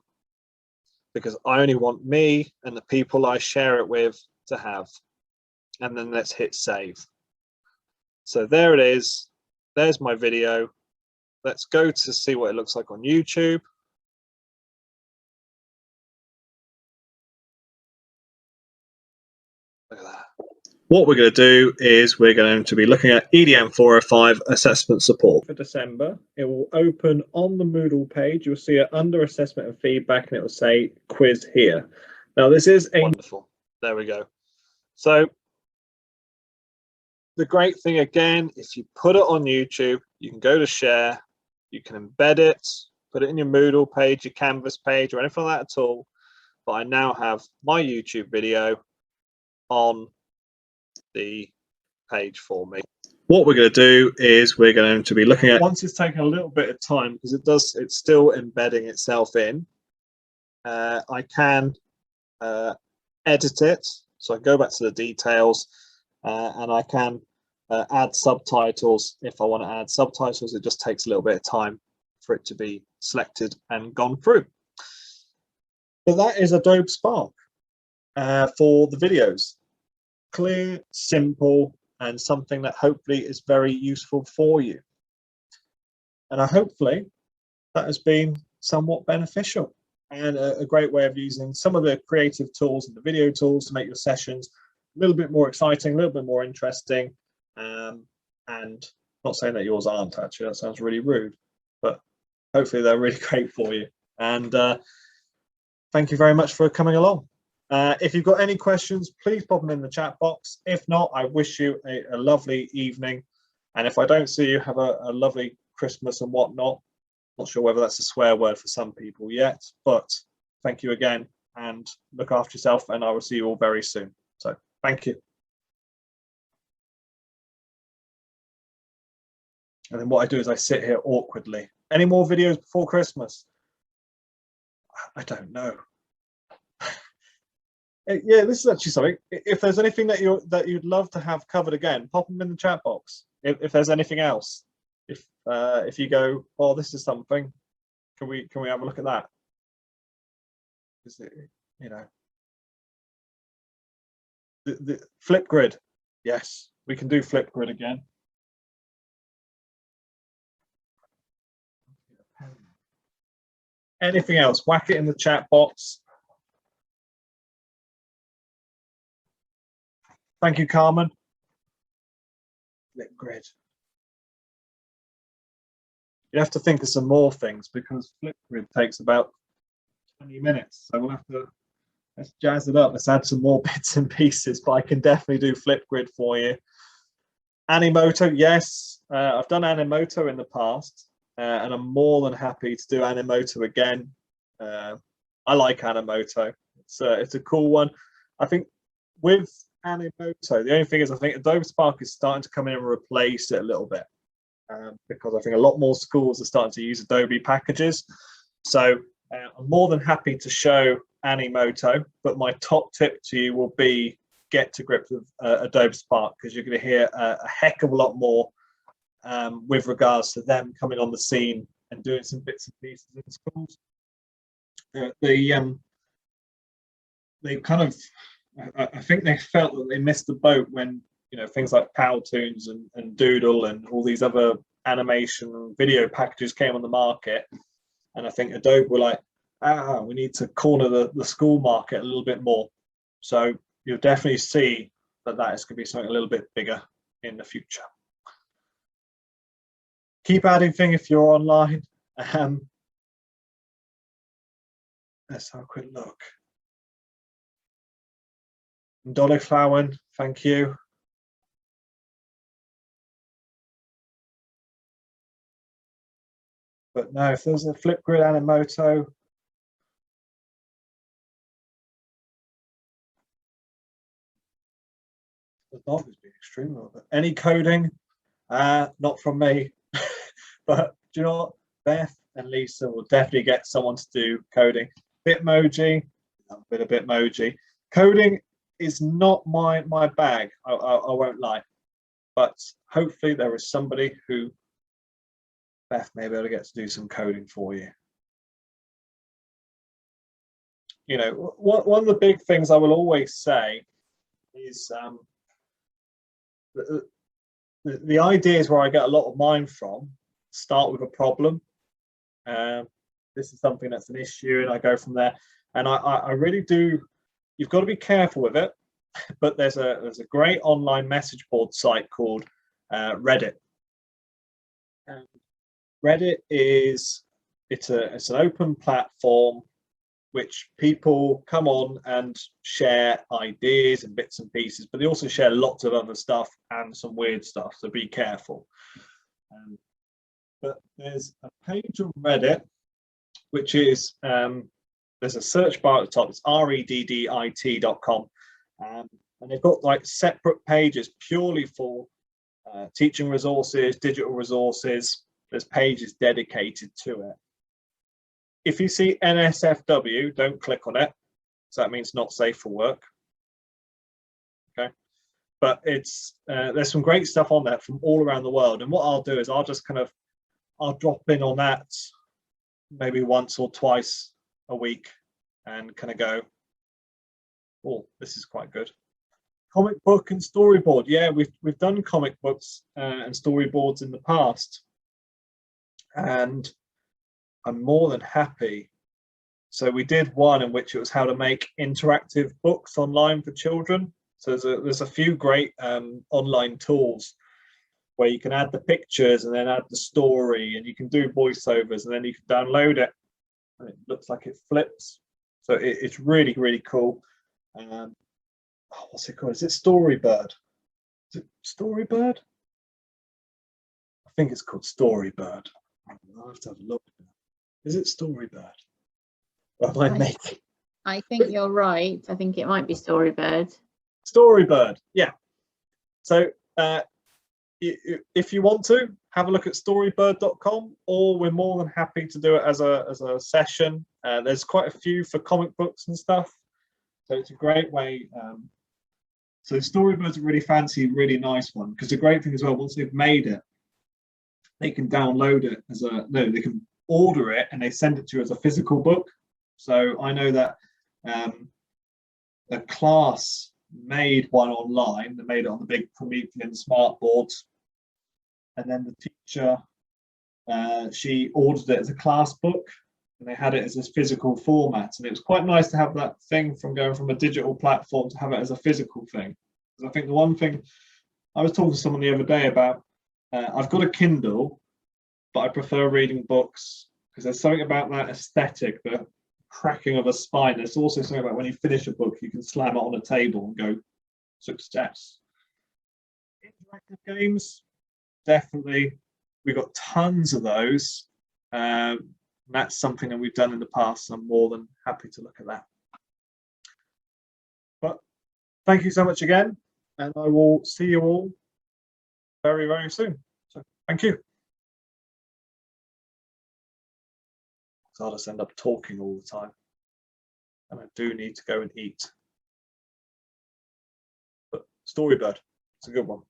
S2: because I only want me and the people I share it with to have. And then let's hit save. So there it is. There's my video. Let's go to see what it looks like on YouTube. Look at that. What we're going to do is we're going to be looking at EDM 405 assessment support. For December, it will open on the Moodle page. You'll see it under assessment and feedback, and it will say quiz here. Now, this is a wonderful. There we go. So the great thing, again, if you put it on YouTube, you can go to share, you can embed it, put it in your Moodle page, your Canvas page, or anything like that at all. But I now have my YouTube video on the page for me. What we're going to do is we're going to be looking at, once it's taken a little bit of time, because it's still embedding itself in, I can edit it. So I go back to the details and I can add subtitles. If I want to add subtitles, it just takes a little bit of time for it to be selected and gone through. But that is Adobe Spark for the videos. Clear, simple, and something that hopefully is very useful for you. And hopefully that has been somewhat beneficial and a great way of using some of the creative tools and the video tools to make your sessions a little bit more exciting, a little bit more interesting. And not saying that yours aren't, actually, that sounds really rude, but hopefully they're really great for you. And thank you very much for coming along. If you've got any questions, please pop them in the chat box. If not, I wish you a lovely evening. And if I don't see you, have a lovely Christmas and whatnot. Not sure whether that's a swear word for some people yet, but thank you again and look after yourself, and I will see you all very soon. So thank you. And then what I do is I sit here awkwardly. Any more videos before Christmas? I don't know. Yeah, this is actually something. If there's anything that you'd love to have covered again, pop them in the chat box. If there's anything else, if you go, oh, this is something, can we have a look at that? Is it, you know, the Flipgrid? Yes, we can do Flipgrid again. Anything else? Whack it in the chat box. Thank you, Carmen. Flipgrid. You have to think of some more things because Flipgrid takes about 20 minutes. So we'll have to, let's jazz it up. Let's add some more bits and pieces, but I can definitely do Flipgrid for you. Animoto, yes. I've done Animoto in the past, and I'm more than happy to do Animoto again. I like Animoto. It's a cool one. I think with Animoto, the only thing is I think Adobe Spark is starting to come in and replace it a little bit, because I think a lot more schools are starting to use Adobe packages. So I'm more than happy to show Animoto, but my top tip to you will be get to grips with Adobe Spark, because you're going to hear a heck of a lot more with regards to them coming on the scene and doing some bits and pieces in schools. They kind of, I think they felt that they missed the boat when, you know, things like Powtoons and Doodle and all these other animation and video packages came on the market. And I think Adobe were like, we need to corner the school market a little bit more. So you'll definitely see that is going to be something a little bit bigger in the future. Keep adding things if you're online. Let's have a quick look. Dolly Flowen, thank you. But no, if there's a Flipgrid Animoto, the dog has been extremely well. Any coding? Not from me. But do you know what? Beth and Lisa will definitely get someone to do coding. Bitmoji, a bit of Bitmoji. Coding is not my bag, I won't lie. But hopefully there is somebody who Beth may be able to get to do some coding for you. You know, one of the big things I will always say is the ideas where I get a lot of mine from start with a problem. This is something that's an issue, and I go from there. And I really do. You've got to be careful with it. But there's a great online message board site called Reddit. And Reddit is it's an open platform which people come on and share ideas and bits and pieces, but they also share lots of other stuff and some weird stuff, so be careful. But there's a page on Reddit which is there's a search bar at the top. It's reddit.com, and they've got like separate pages purely for teaching resources, digital resources. There's pages dedicated to it. If you see NSFW, don't click on it. So that means not safe for work. Okay, but it's there's some great stuff on there from all around the world. And what I'll do is I'll drop in on that maybe once or twice a week and kind of go, oh, this is quite good. Comic book and storyboard. Yeah, we've done comic books and storyboards in the past, and I'm more than happy. So we did one in which it was how to make interactive books online for children. So there's a few great online tools where you can add the pictures and then add the story, and you can do voiceovers, and then you can download it and it looks like it flips. So it's really, really cool. What's it called? Is it Storyboard? Is it Storyboard? I think it's called Storyboard. I'll have to have a look. Is it Storyboard? Well,
S1: I think you're right. I think it might be Storyboard.
S2: Storyboard, yeah. So if you want to have a look at storybird.com, or we're more than happy to do it as a session. There's quite a few for comic books and stuff, so it's a great way. So Storybird's a really fancy, really nice one, because the great thing as well, once they've made it, they can download it as they can order it and they send it to you as a physical book. So I know that a class made one online. They made it on the big Promethean smart boards, and then the teacher she ordered it as a class book, and they had it as this physical format. And it was quite nice to have that thing from going from a digital platform to have it as a physical thing. Because I think the one thing I was talking to someone the other day about, I've got a Kindle, but I prefer reading books because there's something about that aesthetic, the cracking of a spine. There's also something about when you finish a book, you can slam it on a table and go success. Interactive games, definitely. We've got tons of those. That's something that we've done in the past. I'm more than happy to look at that. But thank you so much again, and I will see you all very, very soon. So thank you. So I'll just end up talking all the time, and I do need to go and eat. But Storybird, it's a good one.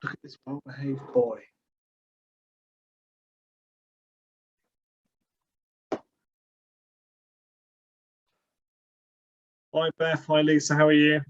S2: Look at this well-behaved boy. Hi Beth, hi Lisa, how are you?